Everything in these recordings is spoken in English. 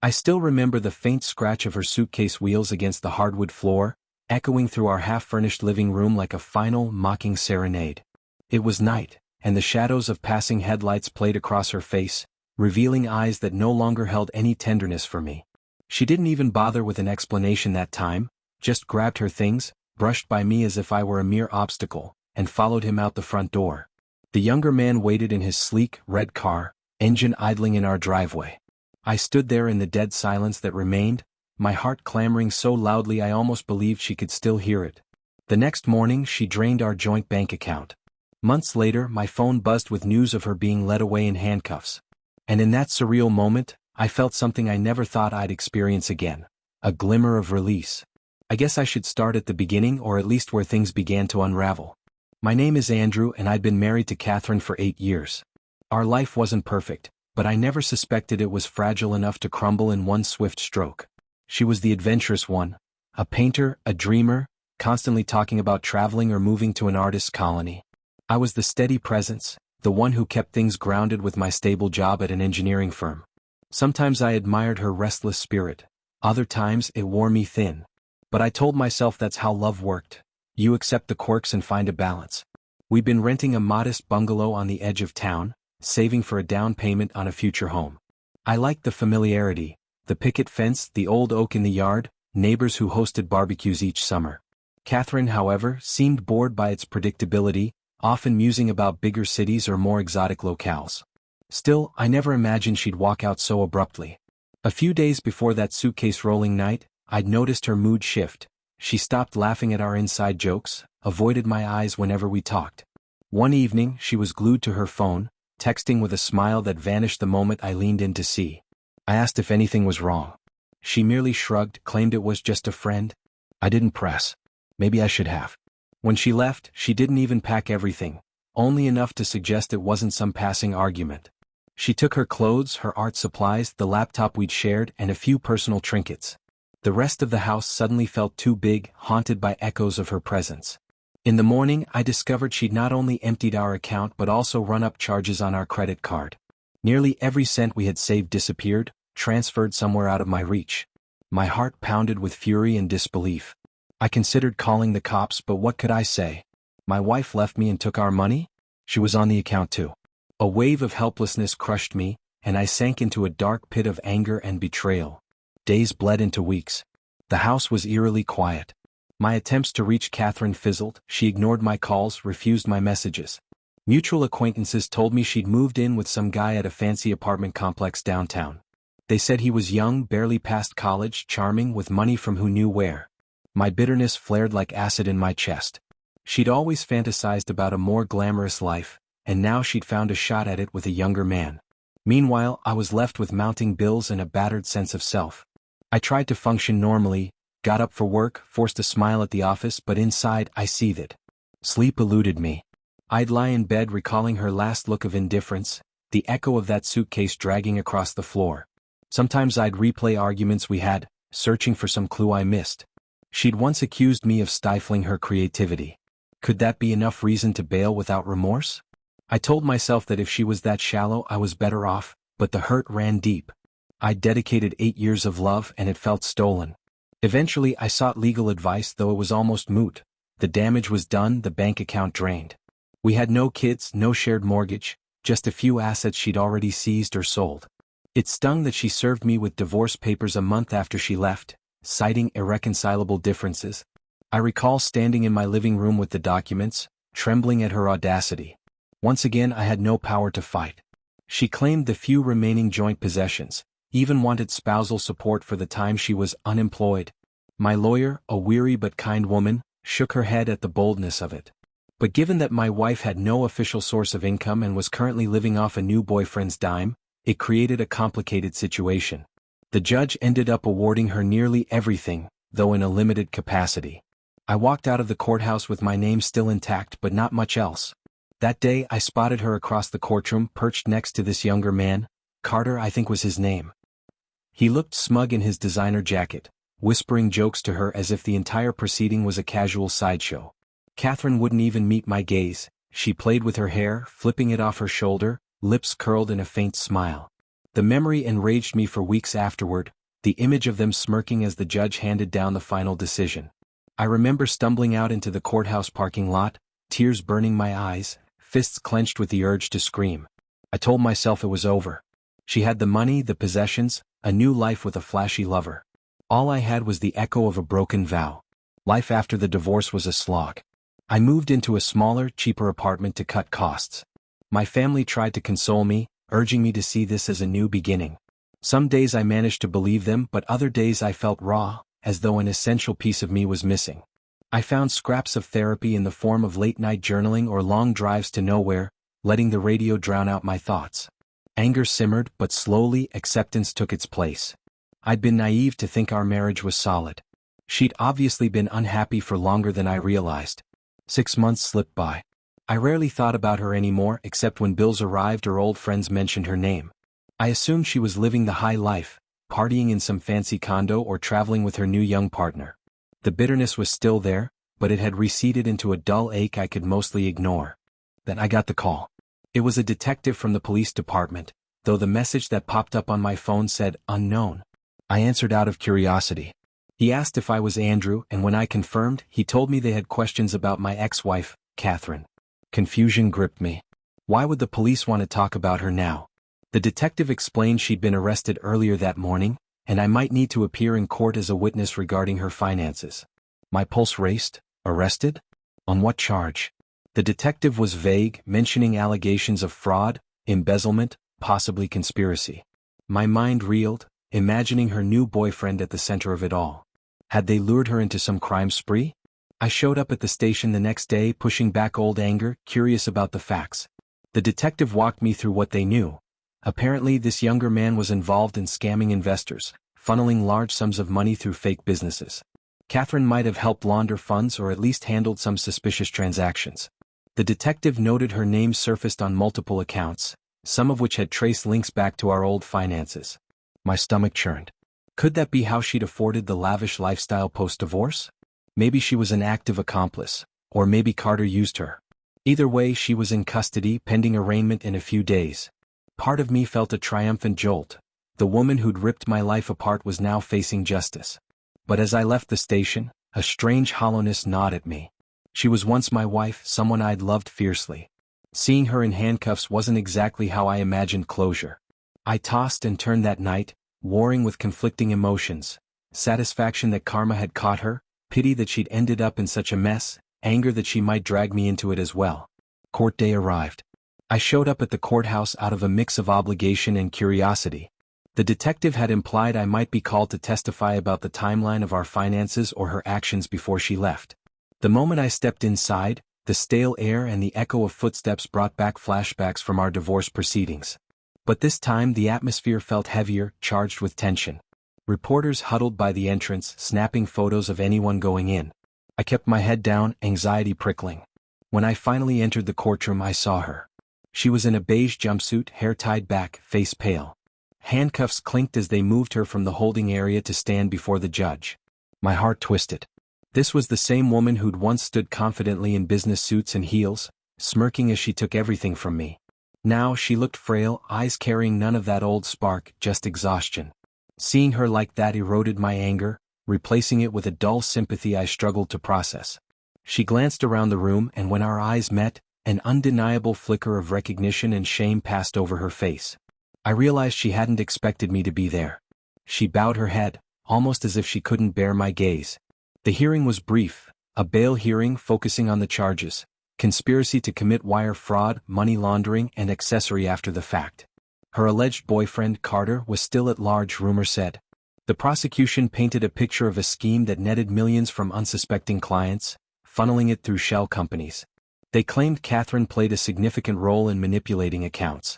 I still remember the faint scratch of her suitcase wheels against the hardwood floor, echoing through our half-furnished living room like a final, mocking serenade. It was night, and the shadows of passing headlights played across her face, revealing eyes that no longer held any tenderness for me. She didn't even bother with an explanation that time, just grabbed her things, brushed by me as if I were a mere obstacle, and followed him out the front door. The younger man waited in his sleek, red car, engine idling in our driveway. I stood there in the dead silence that remained, my heart clamoring so loudly I almost believed she could still hear it. The next morning she drained our joint bank account. Months later my phone buzzed with news of her being led away in handcuffs. And in that surreal moment, I felt something I never thought I'd experience again. A glimmer of release. I guess I should start at the beginning, or at least where things began to unravel. My name is Andrew and I'd been married to Catherine for 8 years. Our life wasn't perfect, but I never suspected it was fragile enough to crumble in one swift stroke. She was the adventurous one, a painter, a dreamer, constantly talking about traveling or moving to an artist's colony. I was the steady presence, the one who kept things grounded with my stable job at an engineering firm. Sometimes I admired her restless spirit, other times it wore me thin. But I told myself that's how love worked. You accept the quirks and find a balance. We'd been renting a modest bungalow on the edge of town, saving for a down payment on a future home. I liked the familiarity, the picket fence, the old oak in the yard, neighbors who hosted barbecues each summer. Catherine, however, seemed bored by its predictability, often musing about bigger cities or more exotic locales. Still, I never imagined she'd walk out so abruptly. A few days before that suitcase rolling night, I'd noticed her mood shift. She stopped laughing at our inside jokes, avoided my eyes whenever we talked. One evening, she was glued to her phone, texting with a smile that vanished the moment I leaned in to see. I asked if anything was wrong. She merely shrugged, claimed it was just a friend. I didn't press. Maybe I should have. When she left, she didn't even pack everything, only enough to suggest it wasn't some passing argument. She took her clothes, her art supplies, the laptop we'd shared, and a few personal trinkets. The rest of the house suddenly felt too big, haunted by echoes of her presence. In the morning, I discovered she'd not only emptied our account but also run up charges on our credit card. Nearly every cent we had saved disappeared, transferred somewhere out of my reach. My heart pounded with fury and disbelief. I considered calling the cops, but what could I say? My wife left me and took our money? She was on the account too. A wave of helplessness crushed me, and I sank into a dark pit of anger and betrayal. Days bled into weeks. The house was eerily quiet. My attempts to reach Catherine fizzled. She ignored my calls, refused my messages. Mutual acquaintances told me she'd moved in with some guy at a fancy apartment complex downtown. They said he was young, barely past college, charming, with money from who knew where. My bitterness flared like acid in my chest. She'd always fantasized about a more glamorous life, and now she'd found a shot at it with a younger man. Meanwhile, I was left with mounting bills and a battered sense of self. I tried to function normally, got up for work, forced a smile at the office, but inside I seethed. Sleep eluded me. I'd lie in bed recalling her last look of indifference, the echo of that suitcase dragging across the floor. Sometimes I'd replay arguments we had, searching for some clue I missed. She'd once accused me of stifling her creativity. Could that be enough reason to bail without remorse? I told myself that if she was that shallow I was better off, but the hurt ran deep. I'd dedicated 8 years of love and it felt stolen. Eventually I sought legal advice, though it was almost moot. The damage was done, the bank account drained. We had no kids, no shared mortgage, just a few assets she'd already seized or sold. It stung that she served me with divorce papers a month after she left, citing irreconcilable differences. I recall standing in my living room with the documents, trembling at her audacity. Once again I had no power to fight. She claimed the few remaining joint possessions, even wanted spousal support for the time she was unemployed. My lawyer, a weary but kind woman, shook her head at the boldness of it. But given that my wife had no official source of income and was currently living off a new boyfriend's dime, it created a complicated situation. The judge ended up awarding her nearly everything, though in a limited capacity. I walked out of the courthouse with my name still intact but not much else. That day I spotted her across the courtroom, perched next to this younger man. Carter, I think was his name. He looked smug in his designer jacket, whispering jokes to her as if the entire proceeding was a casual sideshow. Catherine wouldn't even meet my gaze. She played with her hair, flipping it off her shoulder, lips curled in a faint smile. The memory enraged me for weeks afterward, the image of them smirking as the judge handed down the final decision. I remember stumbling out into the courthouse parking lot, tears burning my eyes, fists clenched with the urge to scream. I told myself it was over. She had the money, the possessions, a new life with a flashy lover. All I had was the echo of a broken vow. Life after the divorce was a slog. I moved into a smaller, cheaper apartment to cut costs. My family tried to console me, urging me to see this as a new beginning. Some days I managed to believe them, but other days I felt raw, as though an essential piece of me was missing. I found scraps of therapy in the form of late-night journaling or long drives to nowhere, letting the radio drown out my thoughts. Anger simmered, but slowly acceptance took its place. I'd been naive to think our marriage was solid. She'd obviously been unhappy for longer than I realized. 6 months slipped by. I rarely thought about her anymore except when bills arrived or old friends mentioned her name. I assumed she was living the high life, partying in some fancy condo or traveling with her new young partner. The bitterness was still there, but it had receded into a dull ache I could mostly ignore. Then I got the call. It was a detective from the police department, though the message that popped up on my phone said unknown. I answered out of curiosity. He asked if I was Andrew, and when I confirmed, he told me they had questions about my ex-wife, Catherine. Confusion gripped me. Why would the police want to talk about her now? The detective explained she'd been arrested earlier that morning, and I might need to appear in court as a witness regarding her finances. My pulse raced. Arrested? On what charge? The detective was vague, mentioning allegations of fraud, embezzlement, possibly conspiracy. My mind reeled, imagining her new boyfriend at the center of it all. Had they lured her into some crime spree? I showed up at the station the next day, pushing back old anger, curious about the facts. The detective walked me through what they knew. Apparently, this younger man was involved in scamming investors, funneling large sums of money through fake businesses. Catherine might have helped launder funds or at least handled some suspicious transactions. The detective noted her name surfaced on multiple accounts, some of which had traced links back to our old finances. My stomach churned. Could that be how she'd afforded the lavish lifestyle post-divorce? Maybe she was an active accomplice, or maybe Carter used her. Either way, she was in custody, pending arraignment in a few days. Part of me felt a triumphant jolt. The woman who'd ripped my life apart was now facing justice. But as I left the station, a strange hollowness gnawed at me. She was once my wife, someone I'd loved fiercely. Seeing her in handcuffs wasn't exactly how I imagined closure. I tossed and turned that night, warring with conflicting emotions. Satisfaction that karma had caught her, pity that she'd ended up in such a mess, anger that she might drag me into it as well. Court day arrived. I showed up at the courthouse out of a mix of obligation and curiosity. The detective had implied I might be called to testify about the timeline of our finances or her actions before she left. The moment I stepped inside, the stale air and the echo of footsteps brought back flashbacks from our divorce proceedings. But this time the atmosphere felt heavier, charged with tension. Reporters huddled by the entrance, snapping photos of anyone going in. I kept my head down, anxiety prickling. When I finally entered the courtroom, I saw her. She was in a beige jumpsuit, hair tied back, face pale. Handcuffs clinked as they moved her from the holding area to stand before the judge. My heart twisted. This was the same woman who'd once stood confidently in business suits and heels, smirking as she took everything from me. Now she looked frail, eyes carrying none of that old spark, just exhaustion. Seeing her like that eroded my anger, replacing it with a dull sympathy I struggled to process. She glanced around the room, and when our eyes met, an undeniable flicker of recognition and shame passed over her face. I realized she hadn't expected me to be there. She bowed her head, almost as if she couldn't bear my gaze. The hearing was brief, a bail hearing focusing on the charges: conspiracy to commit wire fraud, money laundering, and accessory after the fact. Her alleged boyfriend, Carter, was still at large, rumor said. The prosecution painted a picture of a scheme that netted millions from unsuspecting clients, funneling it through shell companies. They claimed Catherine played a significant role in manipulating accounts.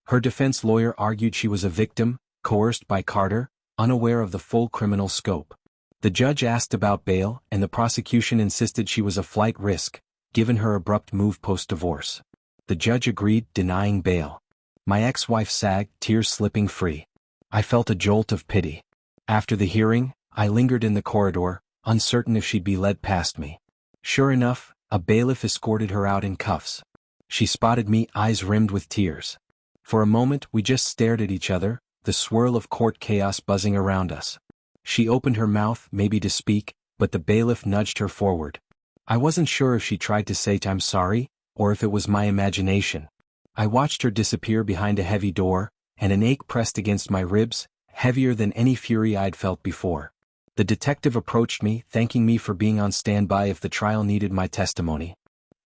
Her defense lawyer argued she was a victim, coerced by Carter, unaware of the full criminal scope. The judge asked about bail, and the prosecution insisted she was a flight risk, given her abrupt move post-divorce. The judge agreed, denying bail. My ex-wife sagged, tears slipping free. I felt a jolt of pity. After the hearing, I lingered in the corridor, uncertain if she'd be led past me. Sure enough, a bailiff escorted her out in cuffs. She spotted me, eyes rimmed with tears. For a moment we just stared at each other, the swirl of court chaos buzzing around us. She opened her mouth, maybe to speak, but the bailiff nudged her forward. I wasn't sure if she tried to say I'm sorry, or if it was my imagination. I watched her disappear behind a heavy door, and an ache pressed against my ribs, heavier than any fury I'd felt before. The detective approached me, thanking me for being on standby if the trial needed my testimony.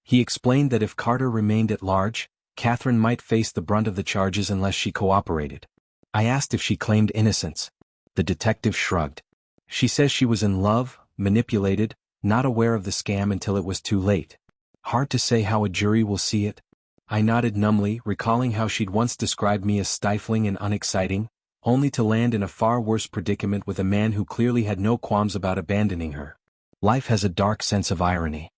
He explained that if Carter remained at large, Catherine might face the brunt of the charges unless she cooperated. I asked if she claimed innocence. The detective shrugged. She says she was in love, manipulated, not aware of the scam until it was too late. Hard to say how a jury will see it. I nodded numbly, recalling how she'd once described me as stifling and unexciting, only to land in a far worse predicament with a man who clearly had no qualms about abandoning her. Life has a dark sense of irony.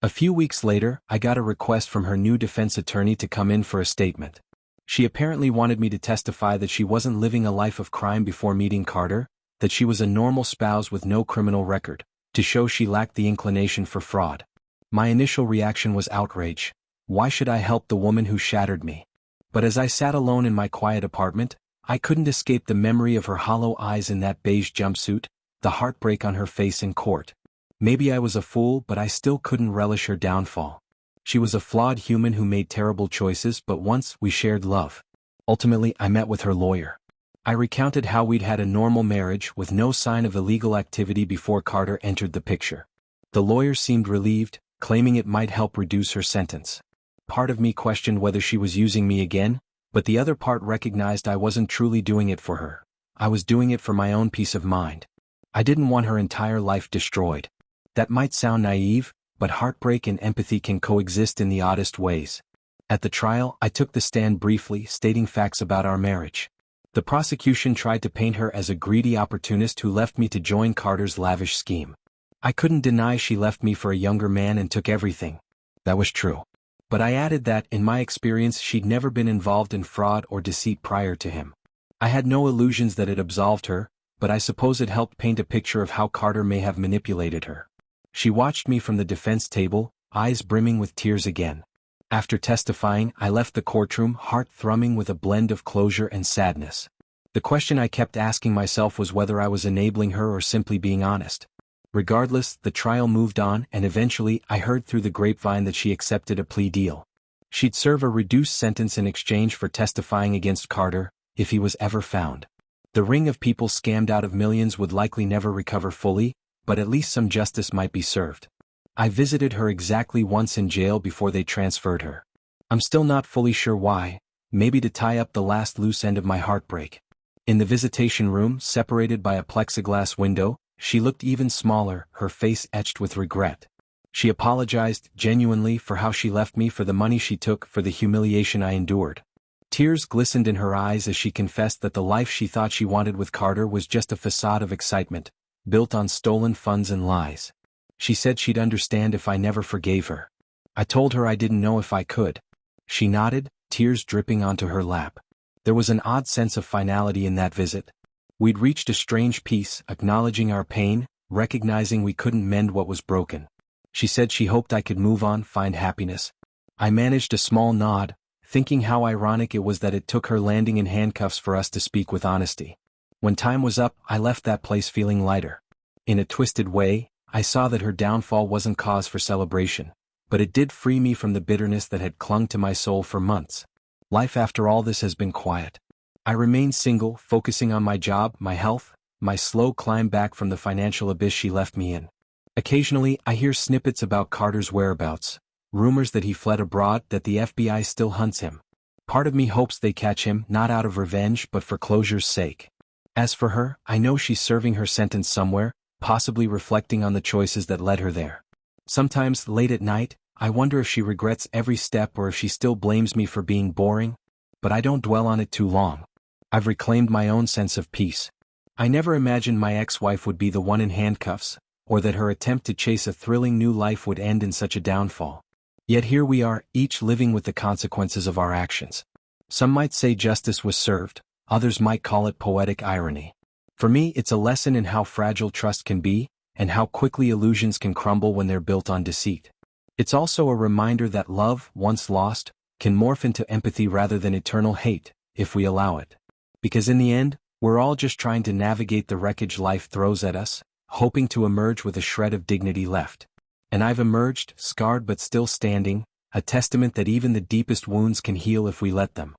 A few weeks later, I got a request from her new defense attorney to come in for a statement. She apparently wanted me to testify that she wasn't living a life of crime before meeting Carter, that she was a normal spouse with no criminal record, to show she lacked the inclination for fraud. My initial reaction was outrage. Why should I help the woman who shattered me? But as I sat alone in my quiet apartment, I couldn't escape the memory of her hollow eyes in that beige jumpsuit, the heartbreak on her face in court. Maybe I was a fool, but I still couldn't relish her downfall. She was a flawed human who made terrible choices, but once we shared love. Ultimately, I met with her lawyer. I recounted how we'd had a normal marriage with no sign of illegal activity before Carter entered the picture. The lawyer seemed relieved, claiming it might help reduce her sentence. Part of me questioned whether she was using me again, but the other part recognized I wasn't truly doing it for her. I was doing it for my own peace of mind. I didn't want her entire life destroyed. That might sound naive, but heartbreak and empathy can coexist in the oddest ways. At the trial, I took the stand briefly, stating facts about our marriage. The prosecution tried to paint her as a greedy opportunist who left me to join Carter's lavish scheme. I couldn't deny she left me for a younger man and took everything. That was true. But I added that, in my experience, she'd never been involved in fraud or deceit prior to him. I had no illusions that it absolved her, but I suppose it helped paint a picture of how Carter may have manipulated her. She watched me from the defense table, eyes brimming with tears again. After testifying, I left the courtroom, heart thrumming with a blend of closure and sadness. The question I kept asking myself was whether I was enabling her or simply being honest. Regardless, the trial moved on, and eventually I heard through the grapevine that she accepted a plea deal. She'd serve a reduced sentence in exchange for testifying against Carter, if he was ever found. The ring of people scammed out of millions would likely never recover fully, but at least some justice might be served. I visited her exactly once in jail before they transferred her. I'm still not fully sure why, maybe to tie up the last loose end of my heartbreak. In the visitation room, separated by a plexiglass window, she looked even smaller, her face etched with regret. She apologized, genuinely, for how she left me, for the money she took, for the humiliation I endured. Tears glistened in her eyes as she confessed that the life she thought she wanted with Carter was just a facade of excitement, built on stolen funds and lies. She said she'd understand if I never forgave her. I told her I didn't know if I could. She nodded, tears dripping onto her lap. There was an odd sense of finality in that visit. We'd reached a strange peace, acknowledging our pain, recognizing we couldn't mend what was broken. She said she hoped I could move on, find happiness. I managed a small nod, thinking how ironic it was that it took her landing in handcuffs for us to speak with honesty. When time was up, I left that place feeling lighter. In a twisted way, I saw that her downfall wasn't cause for celebration, but it did free me from the bitterness that had clung to my soul for months. Life after all this has been quiet. I remained single, focusing on my job, my health, my slow climb back from the financial abyss she left me in. Occasionally, I hear snippets about Carter's whereabouts, rumors that he fled abroad, that the FBI still hunts him. Part of me hopes they catch him, not out of revenge but for closure's sake. As for her, I know she's serving her sentence somewhere, possibly reflecting on the choices that led her there. Sometimes, late at night, I wonder if she regrets every step or if she still blames me for being boring, but I don't dwell on it too long. I've reclaimed my own sense of peace. I never imagined my ex-wife would be the one in handcuffs, or that her attempt to chase a thrilling new life would end in such a downfall. Yet here we are, each living with the consequences of our actions. Some might say justice was served, others might call it poetic irony. For me, it's a lesson in how fragile trust can be, and how quickly illusions can crumble when they're built on deceit. It's also a reminder that love, once lost, can morph into empathy rather than eternal hate, if we allow it. Because in the end, we're all just trying to navigate the wreckage life throws at us, hoping to emerge with a shred of dignity left. And I've emerged, scarred but still standing, a testament that even the deepest wounds can heal if we let them.